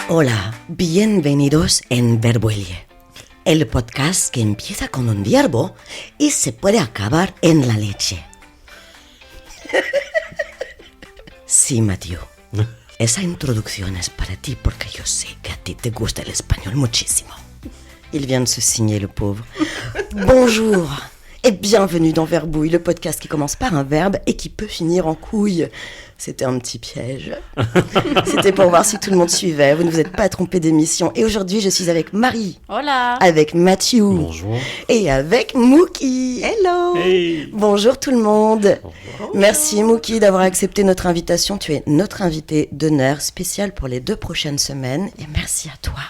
Hola, bienvenidos en Verbuelie, el podcast que empieza con un verbo y se puede acabar en la leche. Sí, Mathieu, esa introducción es para ti porque yo sé que a ti te gusta el español muchísimo. Il vient de se signer, le pauvre. Bonjour et bienvenue dans Verbouille, le podcast qui commence par un verbe et qui peut finir en couille. C'était un petit piège. C'était pour voir si tout le monde suivait. Vous ne vous êtes pas trompé d'émission. Et aujourd'hui, je suis avec Marie. Hola. Avec Mathieu. Bonjour. Et avec Mookie. Hello. Hey. Bonjour tout le monde. Bonjour. Merci Mookie d'avoir accepté notre invitation. Tu es notre invité d'honneur spécial pour les 2 prochaines semaines. Et merci à toi.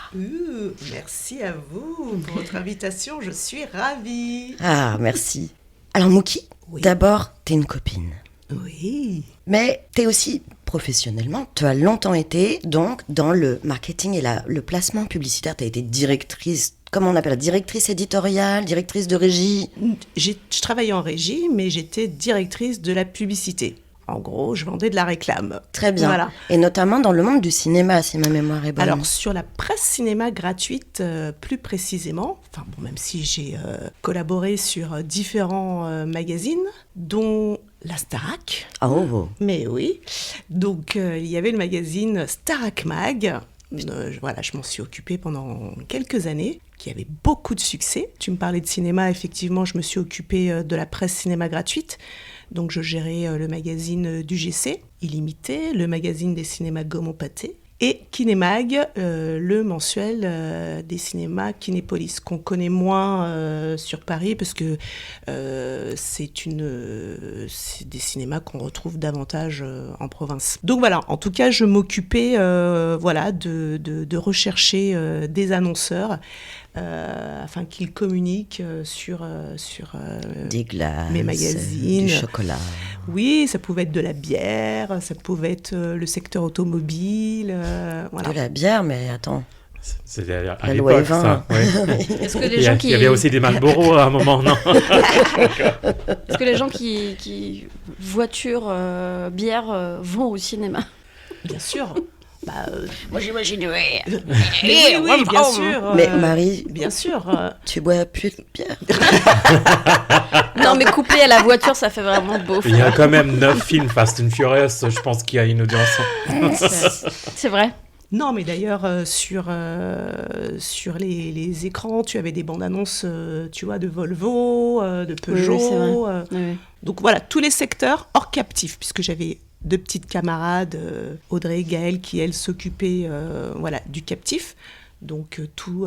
Merci à vous pour votre invitation. Je suis ravie. Ah, merci. Alors Mookie, Oui. d'abord, t'es une copine. Oui. Mais t'es aussi, professionnellement, tu as longtemps été donc dans le marketing et le placement publicitaire. T'as été directrice, comment on appelle ça, directrice éditoriale, directrice de régie. Je travaillais en régie, mais j'étais directrice de la publicité. En gros, je vendais de la réclame. Très bien. Voilà. Et notamment dans le monde du cinéma, si ma mémoire est bonne. Alors, sur la presse cinéma gratuite, plus précisément, même si j'ai collaboré sur différents magazines, dont la Starac. Oh. Mais oui. Donc, il y avait le magazine Starac Mag. Je m'en suis occupée pendant quelques années, qui avait beaucoup de succès. Tu me parlais de cinéma, effectivement, je me suis occupée de la presse cinéma gratuite. Donc, je gérais le magazine du GC, Illimité, le magazine des cinémas Gaumont-Pâté, et Kinémag, le mensuel des cinémas Kinépolis, qu'on connaît moins sur Paris, parce que c'est des cinémas qu'on retrouve davantage en province. Donc voilà, en tout cas, je m'occupais de rechercher des annonceurs, afin qu'ils communiquent sur des glaces, mes magazines. du chocolat. Oui, ça pouvait être de la bière, ça pouvait être le secteur automobile. Voilà. De la bière, mais attends. C'était à La loi l'époque, est 20. ça. Ouais. Est-ce que les gens qui Il y avait aussi des Marlboro à un moment, non? Est-ce que les gens qui voiture, bière, vont au cinéma? Bien sûr. Moi j'imaginerais. Oui, bien sûr. Mais Marie, Bien sûr. tu bois plus de bière. Non mais couplé à la voiture, ça fait vraiment beau. Il y a quand même 9 films Fast and Furious, je pense qu'il y a une audience. C'est vrai. Non, mais d'ailleurs, sur les écrans, tu avais des bandes annonces, tu vois, de Volvo, de Peugeot. Oui, c'est vrai. Oui. Donc voilà, tous les secteurs hors captif, puisque j'avais 2 petites camarades, Audrey et Gaëlle, qui, elles, s'occupaient du captif. Donc tout...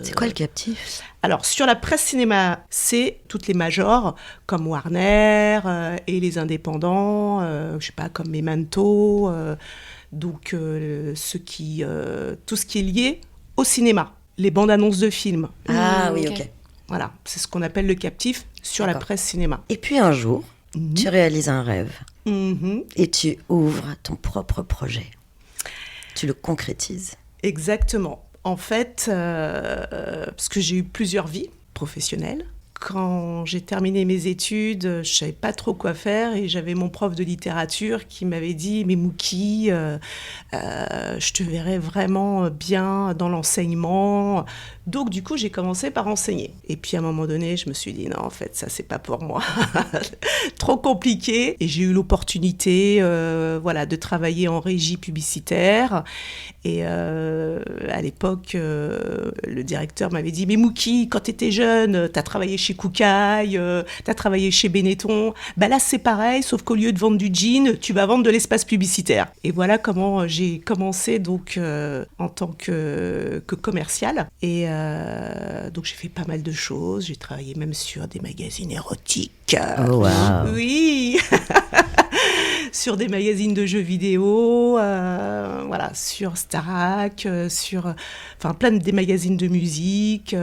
C'est quoi le captif? Alors, sur la presse cinéma, c'est toutes les majors, comme Warner et les indépendants, je sais pas, comme Memento, donc tout ce qui est lié au cinéma, les bandes annonces de films. Ah oui, ok. ok. Voilà, c'est ce qu'on appelle le captif sur la D'accord. presse cinéma. Et puis un jour, tu réalises un rêve Mhm. et tu ouvres ton propre projet. Tu le concrétises. Exactement. En fait, parce que j'ai eu plusieurs vies professionnelles. Quand j'ai terminé mes études, je ne savais pas trop quoi faire et j'avais mon prof de littérature qui m'avait dit « Mais Mookie, je te verrais vraiment bien dans l'enseignement. » Donc du coup, j'ai commencé par enseigner. Et puis à un moment donné, je me suis dit « Non, en fait, ça, c'est pas pour moi. » Trop compliqué. Et j'ai eu l'opportunité de travailler en régie publicitaire. Et à l'époque, le directeur m'avait dit « Mais Mookie, quand tu étais jeune, tu as travaillé chez Koukaï, tu as travaillé chez Benetton. Là, c'est pareil, sauf qu'au lieu de vendre du jean, tu vas vendre de l'espace publicitaire. » Et voilà comment j'ai commencé donc, en tant que commercial. Et donc, j'ai fait pas mal de choses. J'ai travaillé même sur des magazines érotiques. Oh, wow. Oui. Sur des magazines de jeux vidéo, sur Starac, plein des magazines de musique,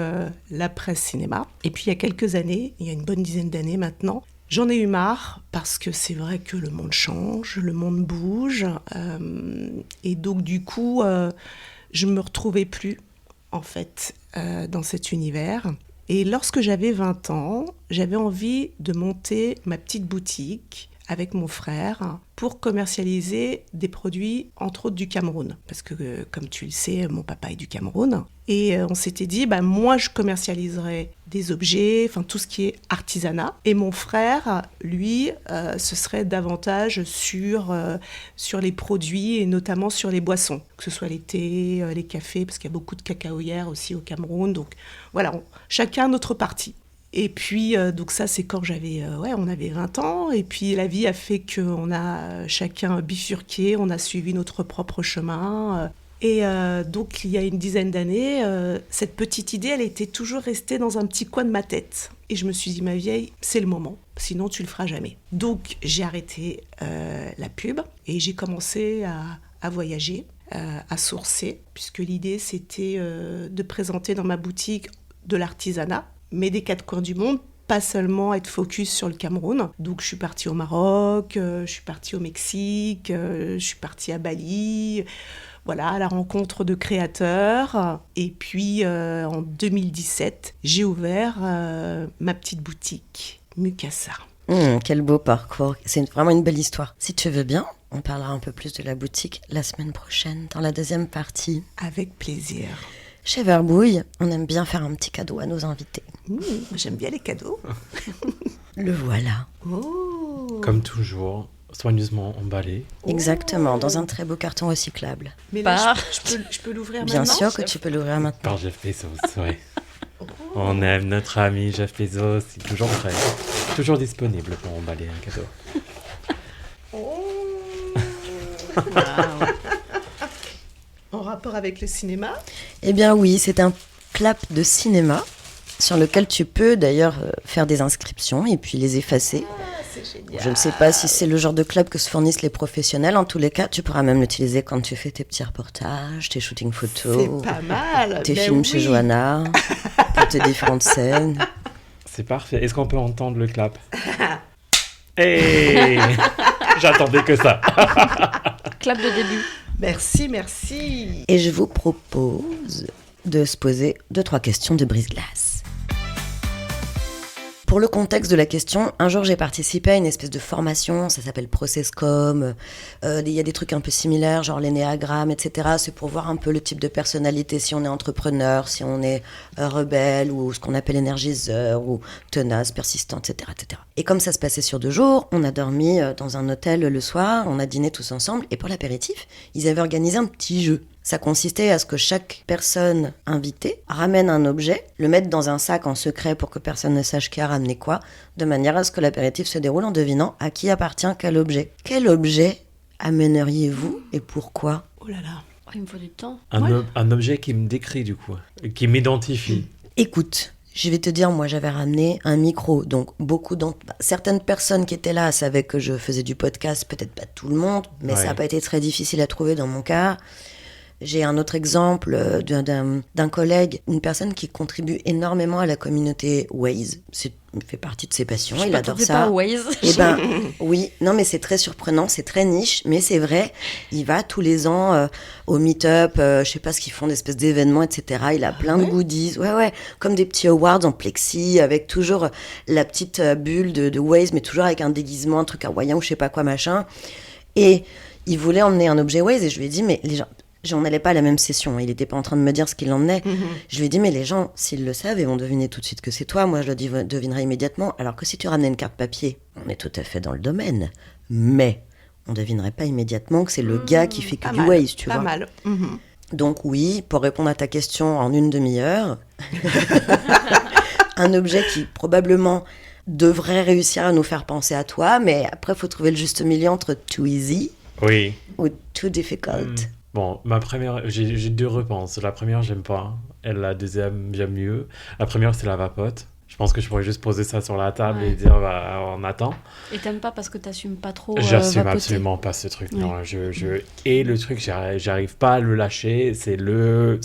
la presse cinéma. Et puis il y a quelques années, il y a une bonne dizaine d'années maintenant, j'en ai eu marre parce que c'est vrai que le monde change, le monde bouge. Et donc du coup, je ne me retrouvais plus en fait dans cet univers. Et lorsque j'avais 20 ans, j'avais envie de monter ma petite boutique avec mon frère pour commercialiser des produits, entre autres du Cameroun. Parce que, comme tu le sais, mon papa est du Cameroun. Et on s'était dit, moi, je commercialiserai des objets, enfin tout ce qui est artisanat. Et mon frère, lui, ce serait davantage sur les produits et notamment sur les boissons, que ce soit les thés, les cafés, parce qu'il y a beaucoup de cacaoyères aussi au Cameroun. Donc voilà, chacun notre partie. Et puis, donc ça, c'est quand on avait 20 ans. Et puis, la vie a fait qu'on a chacun bifurqué, on a suivi notre propre chemin. Et donc, il y a une dizaine d'années, cette petite idée, elle était toujours restée dans un petit coin de ma tête. Et je me suis dit, ma vieille, c'est le moment, sinon tu le feras jamais. Donc, j'ai arrêté la pub et j'ai commencé à voyager, à sourcer, puisque l'idée, c'était de présenter dans ma boutique de l'artisanat, mais des quatre coins du monde, pas seulement être focus sur le Cameroun. Donc je suis partie au Maroc, je suis partie au Mexique, je suis partie à Bali, voilà, à la rencontre de créateurs. Et puis en 2017, j'ai ouvert ma petite boutique, Mukasa. Quel beau parcours, c'est vraiment une belle histoire. Si tu veux bien, on parlera un peu plus de la boutique la semaine prochaine, dans la deuxième partie. Avec plaisir. Chez Verbouille, on aime bien faire un petit cadeau à nos invités. J'aime bien les cadeaux. Le voilà. Oh. Comme toujours, soigneusement emballé. Exactement, dans un très beau carton recyclable. Mais là, je peux l'ouvrir Bien maintenant. sûr que tu peux l'ouvrir maintenant. Par Jeff Bezos, ouais. On aime notre ami Jeff Bezos, il est toujours prêt. Toujours disponible pour emballer un cadeau. En rapport avec le cinéma ? Eh bien oui, c'est un clap de cinéma sur lequel tu peux d'ailleurs faire des inscriptions et puis les effacer. C'est génial. Je ne sais pas si c'est le genre de clap que se fournissent les professionnels. En tous les cas, tu pourras même l'utiliser quand tu fais tes petits reportages, tes shootings photos, C'est pas mal. tes films chez Johanna, pour tes différentes scènes. C'est parfait. Est-ce qu'on peut entendre le clap? Hey J'attendais que ça. Clap de début. Merci, merci. Et je vous propose de se poser 2-3 questions de brise-glace. Pour le contexte de la question, un jour j'ai participé à une espèce de formation, ça s'appelle Processcom, il y a des trucs un peu similaires, genre l'énéagramme, etc. C'est pour voir un peu le type de personnalité, si on est entrepreneur, si on est rebelle, ou ce qu'on appelle énergiseur, ou tenace, persistant, etc., etc. Et comme ça se passait sur 2 jours, on a dormi dans un hôtel le soir, on a dîné tous ensemble, et pour l'apéritif, ils avaient organisé un petit jeu. Ça consistait à ce que chaque personne invitée ramène un objet, le mette dans un sac en secret pour que personne ne sache qui a ramené quoi, de manière à ce que l'apéritif se déroule en devinant à qui appartient quel objet. Quel objet amèneriez-vous et pourquoi ? Oh là là. Oh, il me faut du temps. Un objet qui me décrit du coup, qui m'identifie. Écoute, je vais te dire, moi j'avais ramené un micro, donc certaines personnes qui étaient là savaient que je faisais du podcast, peut-être pas tout le monde, mais ça n'a pas été très difficile à trouver dans mon cas. J'ai un autre exemple d'un collègue, une personne qui contribue énormément à la communauté Waze. Il fait partie de ses passions, il adore ça. Pas Waze. Eh ben, oui, non mais c'est très surprenant, c'est très niche, mais c'est vrai, il va tous les ans au meet-up, je sais pas ce qu'ils font, des espèces d'événements, etc. Il a plein de goodies, ouais, comme des petits awards en plexi, avec toujours la petite bulle de Waze, mais toujours avec un déguisement, un truc hawaïen ou je sais pas quoi, machin. Et il voulait emmener un objet Waze et je lui ai dit, mais les gens... On n'allait pas à la même session, il n'était pas en train de me dire ce qu'il emmenait. Je lui ai dit, mais les gens, s'ils le savent, ils vont deviner tout de suite que c'est toi. Moi, je le devinerai immédiatement. Alors que si tu ramenais une carte papier, on est tout à fait dans le domaine. Mais on ne devinerait pas immédiatement que c'est le gars qui fait que du Waze, tu vois. Pas mal. Donc oui, pour répondre à ta question en une demi-heure, un objet qui probablement devrait réussir à nous faire penser à toi, mais après, il faut trouver le juste milieu entre too easy ou too difficult. Bon, ma première, j'ai 2 réponses. La première, j'aime pas. Et la deuxième, j'aime mieux. La première, c'est la vapote. Je pense que je pourrais juste poser ça sur la table et dire, on attend. Et t'aimes pas parce que t'assumes pas trop J'assume vapoter. absolument pas ce truc. Non, et le truc, j'arrive pas à le lâcher. C'est le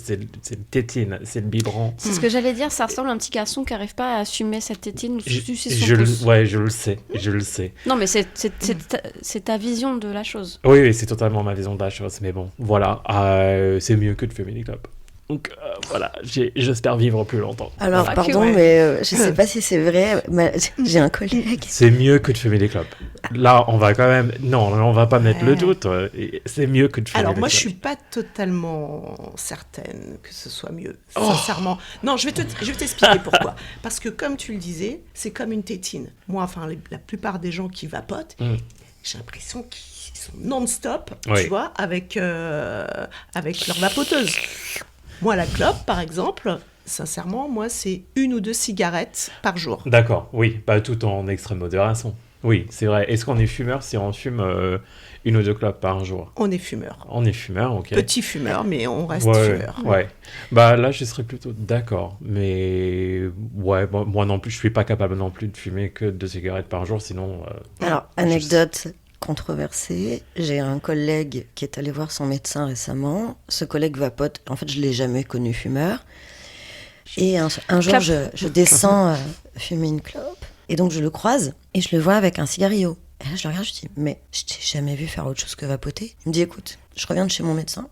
tétine, c'est le biberon. C'est ce que j'allais dire, ça ressemble à un petit garçon qui arrive pas à assumer cette tétine. Je le sais. Non, mais c'est ta vision de la chose. Oui, c'est totalement ma vision de la chose. Mais bon, voilà, c'est mieux que de fumer des clopes. Donc voilà, j'espère vivre plus longtemps. Alors, Ah, pardon, ouais. mais je sais pas si c'est vrai, mais j'ai un collègue. C'est mieux que de fumer des clopes. Là, on va quand même... Non, on va pas mettre le Ouais. doute. C'est mieux que de fumer Alors des moi, clopes. je suis pas totalement certaine que ce soit mieux, Oh. sincèrement. Non, je vais t'expliquer pourquoi. Parce que comme tu le disais, c'est comme une tétine. Moi, enfin, la plupart des gens qui vapotent, j'ai l'impression qu'ils sont non-stop, Oui. tu vois, avec leur vapoteuse. Moi, la clope, par exemple, sincèrement, moi, c'est 1 ou 2 cigarettes par jour. D'accord, oui, bah, tout en extrême modération. Oui, c'est vrai. Est-ce qu'on est fumeur si on fume 1 ou 2 clopes par jour? On est fumeur. On est fumeur, ok. Petit fumeur, mais on reste Ouais, fumeur. ouais. Bah là, je serais plutôt d'accord. Mais ouais, bon, moi non plus, je suis pas capable non plus de fumer que 2 cigarettes par jour, sinon... Alors, anecdote controversée, j'ai un collègue qui est allé voir son médecin récemment. Ce collègue vapote, en fait, je l'ai jamais connu fumeur. Et un jour, Clope. je descends fumer une clope. Et donc, je le croise et je le vois avec un cigarillo. Et là, je le regarde, je dis, mais je t'ai jamais vu faire autre chose que vapoter. Il me dit, écoute, je reviens de chez mon médecin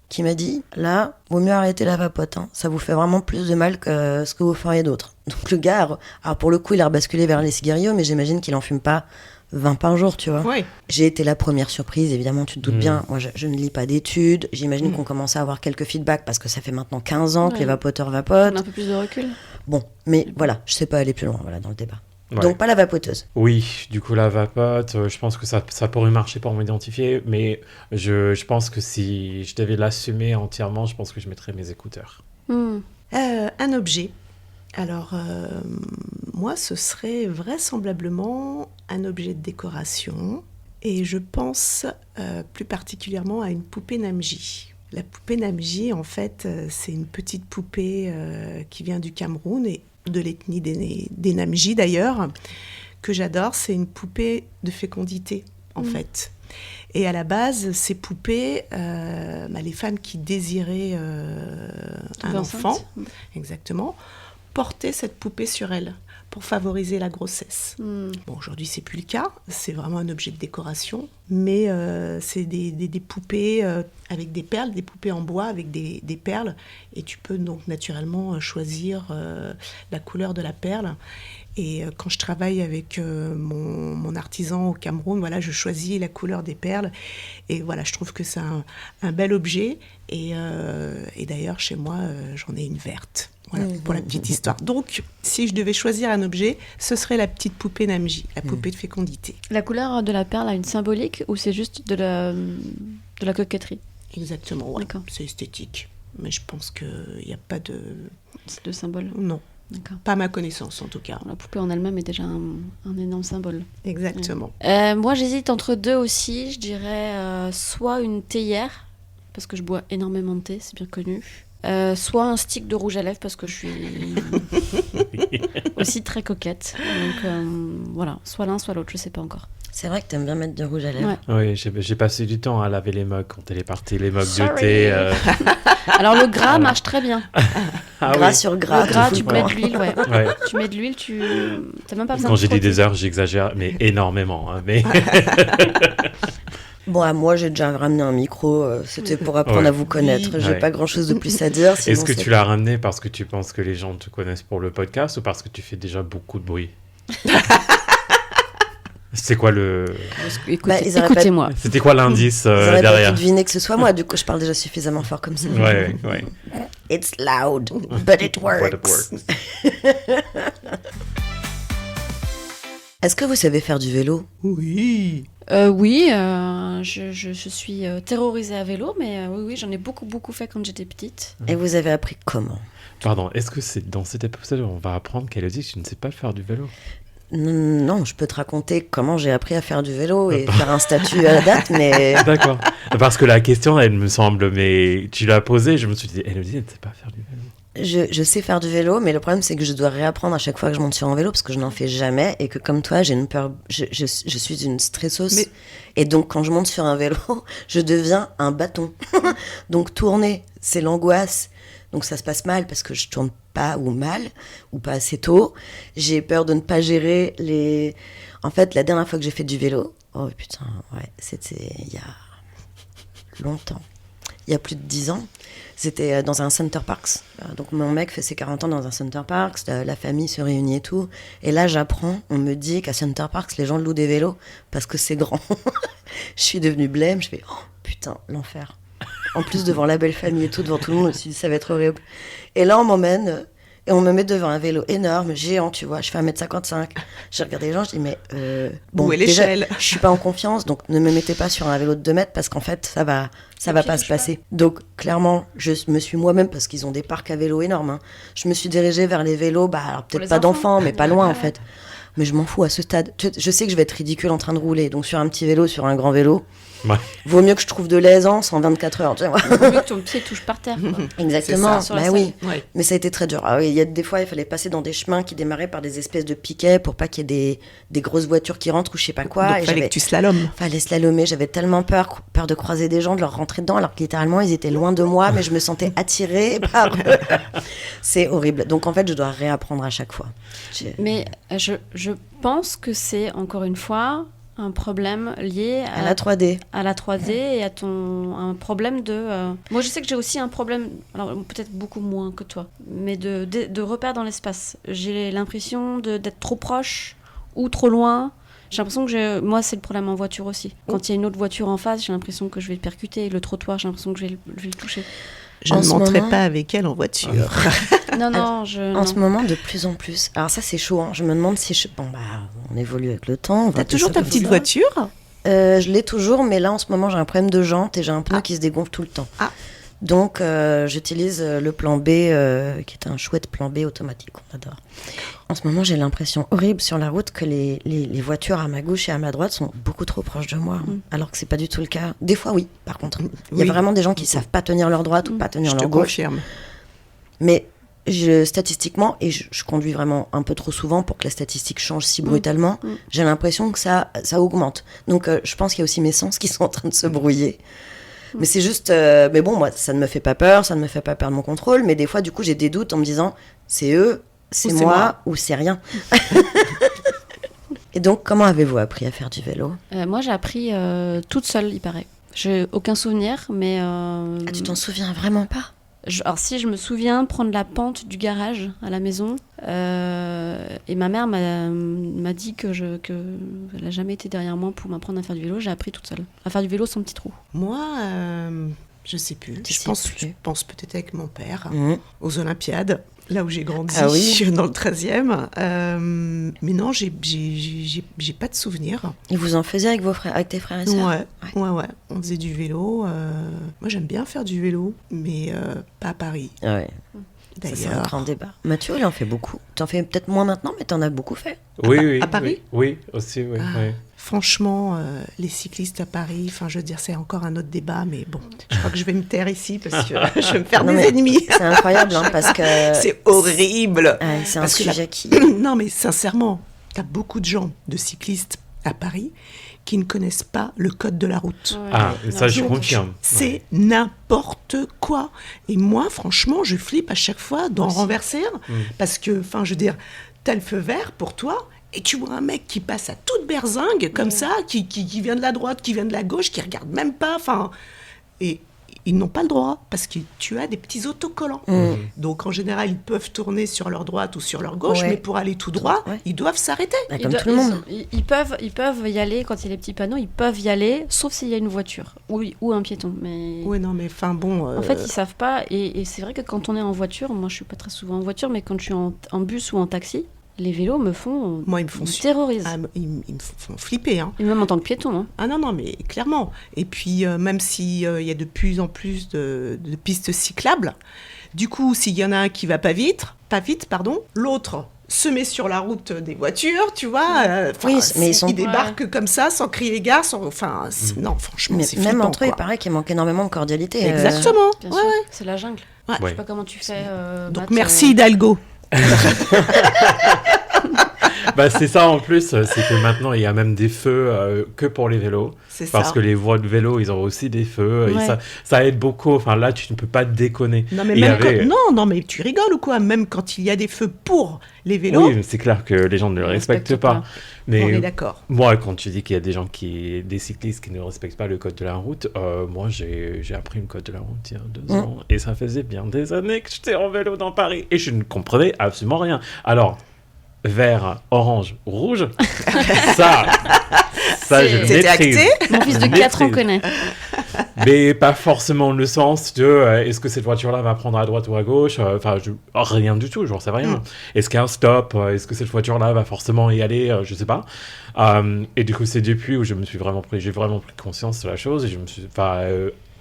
qui m'a dit, là, vaut mieux arrêter la vapote. Hein. Ça vous fait vraiment plus de mal que ce que vous feriez d'autre. Donc, le gars, alors pour le coup, il a rebasculé vers les cigarillos, mais j'imagine qu'il en fume pas 20 par jour, tu vois. Oui. J'ai été la première surprise, évidemment, tu te doutes bien. Moi, je ne lis pas d'études. J'imagine qu'on commence à avoir quelques feedbacks parce que ça fait maintenant 15 ans que Ouais. les vapoteurs On vapotent. a un peu plus de recul. Bon, mais voilà, je sais pas aller plus loin voilà, dans le débat. Ouais. Donc, pas la vapoteuse. Oui, du coup, la vapote, je pense que ça pourrait marcher pour m'identifier, mais je pense que si je devais l'assumer entièrement, je pense que je mettrais mes écouteurs. Un objet. Alors, moi, ce serait vraisemblablement un objet de décoration. Et je pense plus particulièrement à une poupée Namji. La poupée Namji, en fait, c'est une petite poupée qui vient du Cameroun et de l'ethnie des Namji d'ailleurs, que j'adore. C'est une poupée de fécondité, en fait. Et à la base, ces poupées, les femmes qui désiraient un Tomber enfant, enceinte. exactement, portaient cette poupée sur elles pour favoriser la grossesse. Bon, aujourd'hui, c'est plus le cas. C'est vraiment un objet de décoration. Mais c'est des poupées avec des perles, des poupées en bois avec des perles. Et tu peux donc naturellement choisir la couleur de la perle. Et quand je travaille avec mon artisan au Cameroun, voilà, je choisis la couleur des perles. Et voilà, je trouve que c'est un bel objet. Et d'ailleurs, chez moi, j'en ai une verte. Voilà, pour la petite histoire. Donc, si je devais choisir un objet, ce serait la petite poupée Namji, la poupée de fécondité. La couleur de la perle a une symbolique ou c'est juste de la coquetterie? Exactement, ouais. D'accord. C'est esthétique. Mais je pense qu'il n'y a pas de... C'est le symbole. Non, D'accord. pas à ma connaissance en tout cas. La poupée en elle-même est déjà un énorme symbole. Exactement. Moi, j'hésite entre deux aussi. Je dirais soit une théière, parce que je bois énormément de thé, c'est bien connu. Soit un stick de rouge à lèvres, parce que je suis aussi très coquette. Donc voilà, soit l'un, soit l'autre, je sais pas encore. C'est vrai que t'aimes bien mettre du rouge à lèvres. Ouais. Oui, j'ai passé du temps à laver les mugs quand elle est partie, les mugs de Sorry. thé. Alors le gras marche très bien. Gras oui. sur gras. Le gras, tout tu le mets temps. de l'huile, ouais. Ouais. Tu mets de l'huile, t'as même pas besoin Quand de j'ai dit frotter. des heures, j'exagère, mais énormément. Hein, mais... Bon, moi, j'ai déjà ramené un micro. C'était pour apprendre Ouais. à vous connaître. Oui. J'ai Ouais. pas grand-chose de plus à dire. sinon Est-ce que c'est- tu l'as ramené parce que tu penses que les gens te connaissent pour le podcast ou parce que tu fais déjà beaucoup de bruit? C'est quoi le... Bah, ils auraient pas- Écoutez-moi. C'était quoi l'indice Ils auraient pas pu derrière? deviner que ce soit moi. Du coup, je parle déjà suffisamment fort comme ça. Ouais, ouais. It's loud, but it What works. it works. Est-ce que vous savez faire du vélo? Oui. Oui, je suis terrorisée à vélo, mais oui, j'en ai beaucoup fait quand j'étais petite. Et vous avez appris comment? Pardon, est-ce que c'est dans cet épisode où on va apprendre qu'elle a dit que tu ne sais pas faire du vélo? Non, je peux te raconter comment j'ai appris à faire du vélo et faire un statut à la date, mais D'accord. Parce que la question, elle me semble, mais tu l'as posée, je me suis dit, Elodie, elle ne sait pas faire du vélo. je sais faire du vélo, mais le problème c'est que je dois réapprendre à chaque fois que je monte sur un vélo parce que je n'en fais jamais et que comme toi, j'ai une peur, je suis une stressose. Mais- Et donc quand je monte sur un vélo, je deviens un bâton. Donc tourner, c'est l'angoisse. Donc ça se passe mal parce que je tourne pas ou mal ou pas assez tôt. J'ai peur de ne pas gérer les... En fait, la dernière fois que j'ai fait du vélo, oh putain, ouais, c'était il y a longtemps. Il y a plus de 10 ans. C'était dans un Center Parcs. Donc mon mec fait ses 40 ans dans un Center Parcs, la famille se réunit et tout. Et là, j'apprends, on me dit qu'à Center Parcs, les gens louent des vélos parce que c'est grand. Je suis devenue blême, je fais oh putain, l'enfer. En plus, devant la belle famille et tout, devant tout le monde, je me suis dit ça va être horrible. Et là, on m'emmène et on me met devant un vélo énorme, géant, tu vois. Je fais 1m55. J'ai regardé les gens, je dis mais où est déjà, l'échelle ? je suis pas en confiance, donc ne me mettez pas sur un vélo de 2 mètres parce qu'en fait, ça va pas se passer. Donc clairement, je me suis moi-même, parce qu'ils ont des parcs à vélo énormes, hein, je me suis dirigée vers les vélos, alors peut-être pas d'enfants, mais pas loin en fait. Mais je m'en fous à ce stade. Je sais que je vais être ridicule en train de rouler, donc sur un petit vélo, sur un grand vélo. Ouais. Vaut mieux que je trouve de l'aisance en 24 heures. Tu vois. Vaut mieux que ton pied touche par terre. Quoi. Exactement. C'est ça, Bah oui. Ouais. Mais ça a été très dur. Ah oui, il y a des fois, il fallait passer dans des chemins qui démarraient par des espèces de piquets pour pas qu'il y ait des grosses voitures qui rentrent ou je sais pas quoi. Donc, Et fallait que tu slalomes. fallait slalomer. J'avais tellement peur de croiser des gens, de leur rentrer dedans, alors que littéralement, ils étaient loin de moi, mais je me sentais attirée par eux. C'est horrible. Donc en fait, je dois réapprendre à chaque fois. Mais je pense que c'est, encore une fois, un problème lié À la 3D. à la 3D et à un problème de... Moi, je sais que j'ai aussi un problème, alors peut-être beaucoup moins que toi, mais de repères dans l'espace. J'ai l'impression d'être trop proche ou trop loin. J'ai l'impression que moi, c'est le problème en voiture aussi. Quand il y a une autre voiture en face, j'ai l'impression que je vais le percuter. Le trottoir, j'ai l'impression que je vais le toucher. Je En ne ce monterai moment- pas avec elle en voiture. Non, En non. ce moment, de plus en plus. Alors ça, c'est chaud. Hein. Je me demande si on évolue avec le temps. on va T'as toujours appeler ta ça petite comme ça. voiture ? Je l'ai toujours, mais là, en ce moment, j'ai un problème de jante et j'ai un pneu qui se dégonfle tout le temps. Ah. Donc, j'utilise le plan B, qui est un chouette plan B automatique, on adore. En ce moment, j'ai l'impression horrible sur la route que les voitures à ma gauche et à ma droite sont beaucoup trop proches de moi, alors que c'est pas du tout le cas. Des fois, oui, par contre. Il y a Oui. vraiment des gens qui savent pas tenir leur droite ou pas tenir Je te leur gauche. confirme. Mais statistiquement, et je conduis vraiment un peu trop souvent pour que la statistique change si brutalement, j'ai l'impression que ça augmente. Donc je pense qu'il y a aussi mes sens qui sont en train de se brouiller. Mais c'est juste... mais bon, moi, ça ne me fait pas peur, ça ne me fait pas perdre mon contrôle, mais des fois, du coup, j'ai des doutes en me disant, c'est eux, c'est moi, ou c'est rien. Et donc, comment avez-vous appris à faire du vélo ? Moi, j'ai appris toute seule, il paraît. J'ai aucun souvenir, mais... Ah, tu t'en souviens vraiment pas ? Alors si je me souviens prendre la pente du garage à la maison, et ma mère m'a dit que elle n'a jamais été derrière moi pour m'apprendre à faire du vélo, j'ai appris toute seule. À faire du vélo sans petit trou. Moi, je sais plus. Tu Je sais pense, plus. je pense peut-être avec mon père, Mmh. aux Olympiades, là où j'ai grandi, Ah oui. dans le 13e. Mais non, j'ai pas de souvenir. Et vous en faisiez avec vos frères, avec tes frères et sœurs ? Ouais. On faisait du vélo. Moi, j'aime bien faire du vélo, mais pas à Paris. Ouais. Ça, c'est un D'ailleurs, grand débat. Mathieu, il en fait beaucoup. Tu en fais peut-être moins maintenant, mais tu en as beaucoup fait. Oui. à Paris ? Oui, aussi, oui. Ah. oui. Franchement, les cyclistes à Paris, enfin, je veux dire, c'est encore un autre débat, mais bon, je crois que je vais me taire ici parce que je vais me faire Non, des mais ennemis. C'est incroyable, hein, parce que... C'est horrible. Ouais, c'est un Parce que sujet qui... Non, mais sincèrement, t'as beaucoup de gens, de cyclistes à Paris, qui ne connaissent pas le code de la route. Ouais. Ah, ça, je Donc, confirme. C'est n'importe quoi. Et moi, franchement, je flippe à chaque fois d'en renverser un. Parce que, enfin, je veux dire, t'as le feu vert pour toi, et tu vois un mec qui passe à toute berzingue, comme ça, qui vient de la droite, qui vient de la gauche, qui regarde même pas, enfin... Et ils n'ont pas le droit, parce que tu as des petits autocollants. Donc, en général, ils peuvent tourner sur leur droite ou sur leur gauche, Ouais. mais pour aller tout droit, Ouais. ils doivent s'arrêter. Bah, comme tout le monde. Ils peuvent y aller, quand il y a les petits panneaux, ils peuvent y aller, sauf s'il y a une voiture ou un piéton. Mais... Oui, non, mais enfin, bon... En fait, ils savent pas, et c'est vrai que quand on est en voiture, moi je suis pas très souvent en voiture, mais quand je suis en bus ou en taxi, les vélos me font... Moi, ils me font... terrorisent. Ah, ils me font flipper, hein. Et même en tant que piéton. Hein. Ah non, mais clairement. Et puis, même s'il y a de plus en plus de pistes cyclables, du coup, s'il y en a un qui va pas vite, l'autre se met sur la route des voitures, tu vois. Oui, mais ils sont- Ils débarquent comme ça, sans crier gare, enfin... Non, franchement, Mais c'est même flippant, entre eux, il quoi. paraît qu'il manque énormément de cordialité. Exactement. Bien Ouais, sûr, ouais. c'est la jungle. Ouais. Je sais pas comment tu fais. Donc, Matt, merci Hidalgo. Bah, c'est ça en plus, c'est que maintenant il y a même des feux que pour les vélos. C'est Parce ça. que les voies de vélo, ils ont aussi des feux. Et Ouais. ça aide beaucoup. Enfin, là, tu ne peux pas te déconner. Non mais, Il y même avait- non, mais tu rigoles ou quoi? Même quand il y a des feux pour les vélos, Oui, c'est clair que les gens ne le respectent pas. on est Mais d'accord. moi, quand tu dis qu'il y a des cyclistes qui ne respectent pas le code de la route, moi, j'ai appris le code de la route il y a 2 ans. Et ça faisait bien des années que j'étais en vélo dans Paris. Et je ne comprenais absolument rien. Alors, vert, orange, rouge, ça je le C'était maîtrise. acté. Mon fils de Je 4 ans maîtrise. connaît. Mais pas forcément le sens de est-ce que cette voiture-là va prendre à droite ou à gauche. Enfin, rien du tout, j'en sais rien. Est-ce qu'il y a un stop? Est-ce que cette voiture-là va forcément y aller? Je sais pas. Et du coup, c'est depuis où j'ai vraiment pris conscience de la chose. Et je me suis,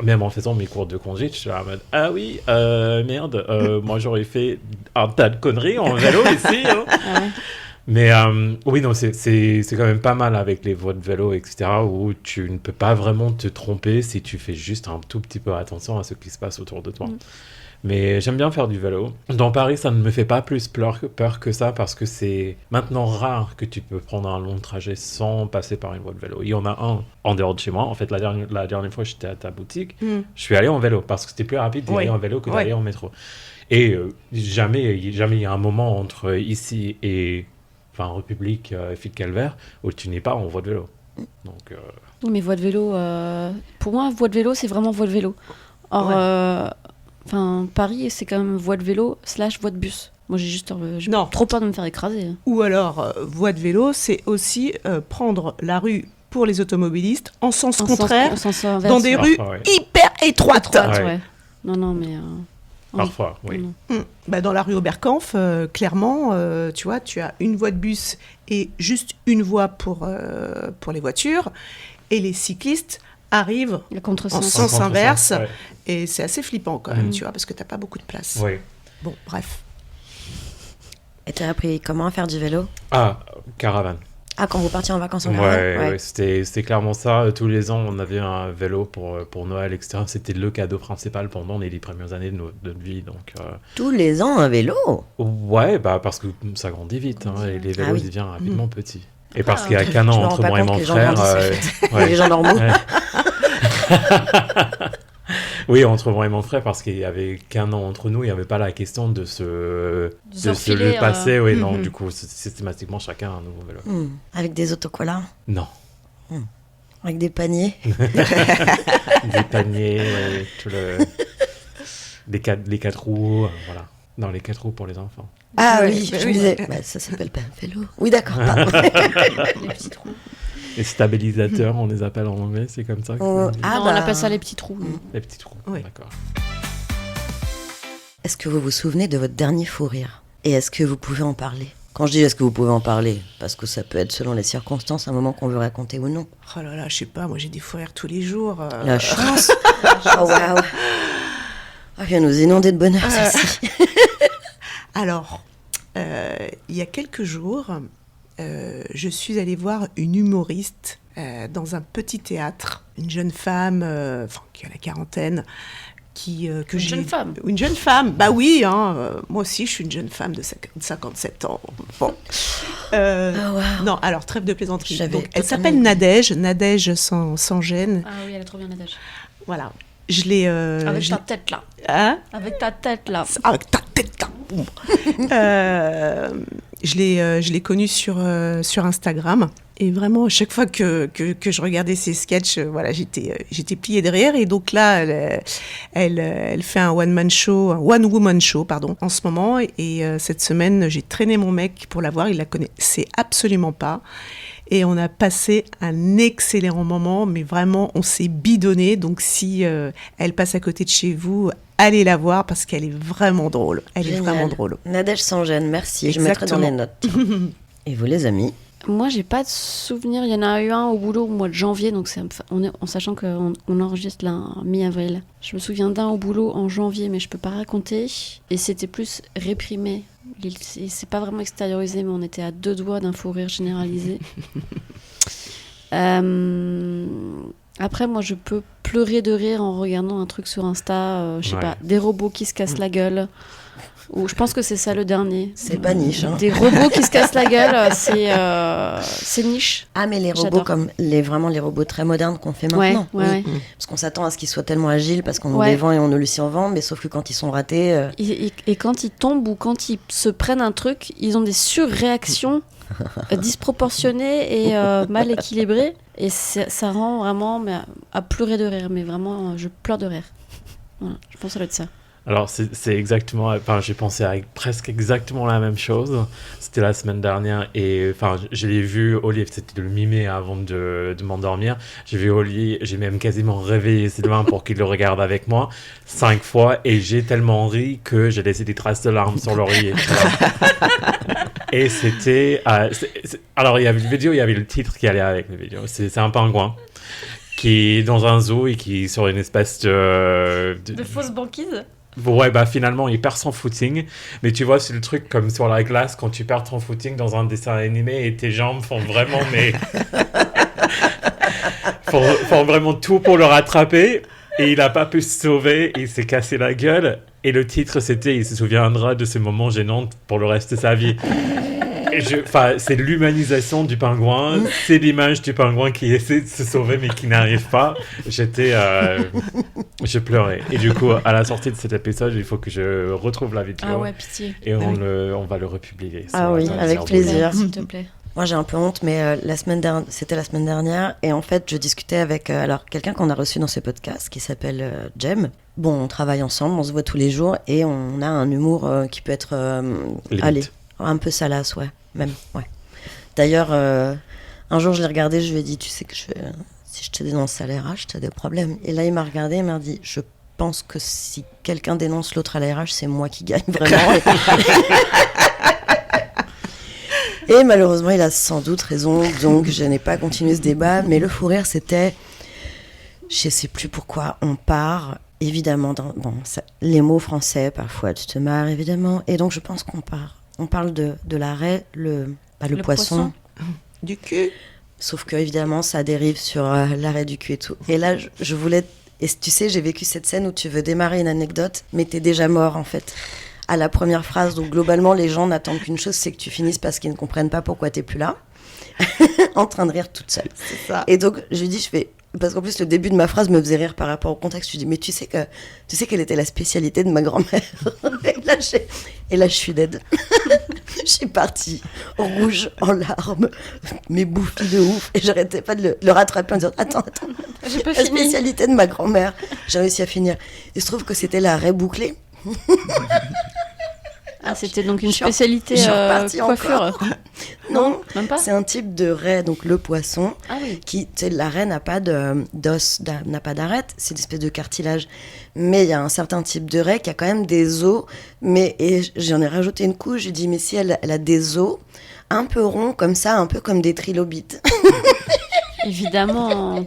même en faisant mes cours de conduite, je suis là en mode ah oui, merde, moi j'aurais fait un tas de conneries en vélo ici. Hein. Ah ouais. Mais oui, non, c'est quand même pas mal avec les voies de vélo, etc., où tu ne peux pas vraiment te tromper si tu fais juste un tout petit peu attention à ce qui se passe autour de toi. Mais j'aime bien faire du vélo. Dans Paris, ça ne me fait pas plus peur que ça, parce que c'est maintenant rare que tu peux prendre un long trajet sans passer par une voie de vélo. Il y en a un en dehors de chez moi. En fait, la dernière fois que j'étais à ta boutique, je suis allé en vélo, parce que c'était plus rapide d'aller en vélo que d'aller en métro. Et jamais il y a un moment entre ici et... République, Fille-Calvaire, où tu n'es pas en voie de vélo. Donc, Oui, mais voie de vélo, pour moi, voie de vélo, c'est vraiment voie de vélo. Or, Paris, c'est quand même voie de vélo / voie de bus. Moi, j'ai Non. trop peur de me faire écraser. Ou alors, voie de vélo, c'est aussi prendre la rue pour les automobilistes en sens contraire, En sens inverse, dans des rues Parfois, ouais. hyper étroites. droite, Ouais. ouais. Non, mais... parfois, oui. non. Dans la rue Oberkampf, clairement, tu vois, tu as une voie de bus et juste une voie pour les voitures. Et les cyclistes arrivent Le en contresens. sens inverse. Ouais. Et c'est assez flippant quand même, tu vois, parce que t'as pas beaucoup de place. Oui. Bon, bref. Et t'as appris comment à faire du vélo? Ah, caravane. Ah, quand vous partiez en vacances en caravane? Ouais, c'était clairement ça. Tous les ans, on avait un vélo pour Noël, etc. C'était le cadeau principal pendant les 10 premières années de notre vie. Donc, Tous les ans, un vélo? ouais, parce que ça grandit vite. Hein, et les vélos Ah oui. deviennent rapidement petits. Et parce qu'il y a qu'un Je an me rends entre pas moi et compte mon que les gens frère. grandissent, ouais. Les gens normaux. Ouais. Oui, entre moi et mon frère, parce qu'il y avait qu'un an entre nous, il n'y avait pas la question de se refiler, le passer. Oui, non, Mhm. du coup, systématiquement, chacun a un nouveau vélo. Avec des autocollants? Non. Avec des paniers? Des paniers, les 4 roues, voilà. Non, les 4 roues pour les enfants. Ah Ouais, oui, bah je oui. me disais, ça s'appelle pas un vélo. Oui, d'accord, pardon. Les petits trous. Les stabilisateurs, on les appelle en anglais, c'est comme ça que Oh, dit. ah Non, bah. on appelle ça les petits trous. Les petits trous, Oui. d'accord. Est-ce que vous vous souvenez de votre dernier fou rire? Et est-ce que vous pouvez en parler? Quand je dis est-ce que vous pouvez en parler, parce que ça peut être selon les circonstances, un moment qu'on veut raconter ou non. Oh là là, je sais pas, moi j'ai des fous rires tous les jours. La chance. Oh waouh. Ah, vient nous inonder de bonheur, celle-ci. Alors, il y a quelques jours, je suis allée voir une humoriste dans un petit théâtre, une jeune femme, qui a la quarantaine, que j'ai... jeune femme. Une jeune femme, bah oui, moi aussi je suis une jeune femme de 57 ans. Bon. Ah, waouh. Non, alors trêve de plaisanterie. J'avais Donc, elle totalement s'appelle oublié. Nadège sans gêne. Ah oui, elle est trop bien, Nadège. Voilà. Je l'ai... Avec je ta l'ai- tête là. Hein Avec ta tête là. Avec ta tête là. Boum. Je l'ai connue sur Instagram. Et vraiment, à chaque fois que je regardais ses sketchs, voilà, j'étais pliée de rire. Et donc là, elle fait un one-woman show, pardon, en ce moment. Et cette semaine, j'ai traîné mon mec pour la voir. Il la connaissait absolument pas. Et on a passé un excellent moment, mais vraiment, on s'est bidonné. Donc, si elle passe à côté de chez vous, allez la voir parce qu'elle est vraiment drôle. Elle est Génial. vraiment drôle. Nadège sans gêne, merci. Je mettrai dans les notes. Et vous, les amis? Moi, j'ai pas de souvenir. Il y en a eu un au boulot au mois de janvier, donc en sachant qu'on enregistre là mi-avril. Je me souviens d'un au boulot en janvier, mais je peux pas raconter. Et c'était plus réprimé. C'est pas vraiment extériorisé, mais on était à 2 doigts d'un fou rire généralisé. Après, moi, je peux pleurer de rire en regardant un truc sur Insta, je sais Ouais. pas, des robots qui se cassent la gueule. Ou je pense que c'est ça le dernier. C'est pas niche. Hein. Des robots qui se cassent la gueule, c'est niche. Ah, mais les robots J'adore. comme vraiment les robots très modernes qu'on fait maintenant. Ouais. Parce qu'on s'attend à ce qu'ils soient tellement agiles parce qu'on nous Ouais. les vend et on nous le s'y en vend, mais sauf que quand ils sont ratés, Et quand ils tombent ou quand ils se prennent un truc, ils ont des surréactions disproportionnées et mal équilibrées. Et ça rend vraiment à pleurer de rire. Mais vraiment, je pleure de rire. Voilà, je pense que ça doit être ça. Alors, c'est exactement... Enfin, j'ai pensé à presque exactement la même chose. C'était la semaine dernière et enfin, je l'ai vu au lit. C'était le mi-mai avant de m'endormir. J'ai vu au lit, j'ai même quasiment réveillé Sylvain pour qu'il le regarde avec moi 5 fois et j'ai tellement ri que j'ai laissé des traces de larmes sur l'oreiller. Et c'était... Alors, il y avait une vidéo, il y avait le titre qui allait avec la vidéo. C'est un pingouin qui est dans un zoo et qui est sur une espèce de fausses banquises. Ouais, bah finalement, il perd son footing. Mais tu vois, c'est le truc comme sur la glace, quand tu perds ton footing dans un dessin animé et tes jambes font vraiment... font vraiment tout pour le rattraper. Et il n'a pas pu se sauver, il s'est cassé la gueule. Et le titre, c'était « Il se souviendra de ce moment gênant pour le reste de sa vie ». C'est l'humanisation du pingouin, c'est l'image du pingouin qui essaie de se sauver mais qui n'arrive pas. Je pleurais. Et du coup, à la sortie de cet épisode, il faut que je retrouve la vidéo. Ah ouais, pitié. Et on va le republier. Ah oui, avec plaisir. S'il te plaît. Moi, j'ai un peu honte, mais c'était la semaine dernière. Et en fait, je discutais avec quelqu'un qu'on a reçu dans ce podcast qui s'appelle Jem. Bon, on travaille ensemble, on se voit tous les jours et on a un humour qui peut être un peu salace, ouais. Même, ouais. D'ailleurs, un jour, je l'ai regardé, je lui ai dit, tu sais que si je te dénonce à l'RH, tu as des problèmes. Et là, il m'a regardé, il m'a dit, je pense que si quelqu'un dénonce l'autre à l'RH, c'est moi qui gagne vraiment. Et malheureusement, il a sans doute raison, donc je n'ai pas continué ce débat. Mais le fou rire, c'était, je sais plus pourquoi, on part, évidemment, les mots français, parfois tu te marres, évidemment. Et donc, je pense qu'on part. On parle de l'arrêt, le poisson. Du cul. Sauf que, évidemment, ça dérive sur l'arrêt du cul et tout. Et là, je voulais... Et tu sais, j'ai vécu cette scène où tu veux démarrer une anecdote, mais t'es déjà mort, en fait, à la première phrase. Donc, globalement, les gens n'attendent qu'une chose, c'est que tu finisses parce qu'ils ne comprennent pas pourquoi t'es plus là, en train de rire toute seule. C'est ça. Et donc, je lui dis, parce qu'en plus, le début de ma phrase me faisait rire par rapport au contexte. Je lui dis, mais tu sais quelle était la spécialité de ma grand-mère. Et là, je suis dead. Je suis partie rouge, en larmes, mais bouffie de ouf. Et j'arrêtais pas de le rattraper en disant, attends. J'ai pas La fini. spécialité de ma grand-mère. J'ai réussi à finir. Il se trouve que c'était l'arrêt bouclé. Ah, c'était donc une spécialité je suis repartie coiffure. encore. Non, Même pas. c'est un type de raie, donc le poisson, Ah oui. qui, tu sais, la raie n'a pas d'os, n'a pas d'arête, c'est une espèce de cartilage. Mais il y a un certain type de raie qui a quand même des os, et j'en ai rajouté une couche, j'ai dit, mais si elle a des os un peu ronds comme ça, un peu comme des trilobites. Évidemment.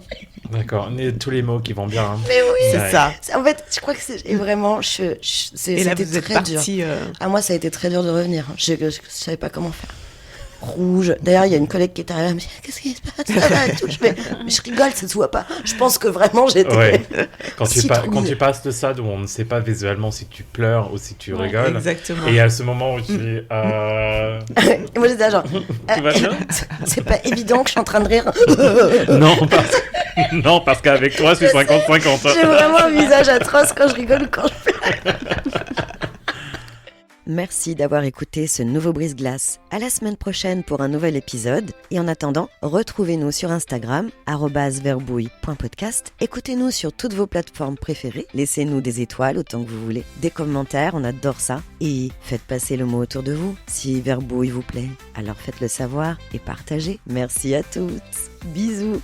D'accord, tous les mots qui vont bien. Hein. Mais oui, C'est ça. En fait, je crois que et vraiment, Et là, c'était vous êtes très dur. parti. Ah, moi, ça a été très dur de revenir. Je savais pas comment faire. Rouge. D'ailleurs, il y a une collègue qui est arrivée, elle me dit, qu'est-ce qui se passe? Ça va et tout. Mais je rigole, ça se voit pas. Je pense que vraiment, j'étais... Ouais. Quand citrouillée. tu passes de ça, où on ne sait pas visuellement si tu pleures ou si tu rigoles. Exactement. Et il y a ce moment où tu dis... Et moi, j'étais là, genre... Tout va bien? C'est pas évident que je suis en train de rire. Non, parce qu'avec toi, c'est 50-50. J'ai vraiment un visage atroce quand je rigole ou quand je pleure. Merci d'avoir écouté ce nouveau Brise-Glace. À la semaine prochaine pour un nouvel épisode. Et en attendant, retrouvez-nous sur Instagram, @verbouille.podcast. Écoutez-nous sur toutes vos plateformes préférées. Laissez-nous des étoiles autant que vous voulez. Des commentaires, on adore ça. Et faites passer le mot autour de vous. Si Verbouille vous plaît, alors faites-le savoir et partagez. Merci à toutes. Bisous.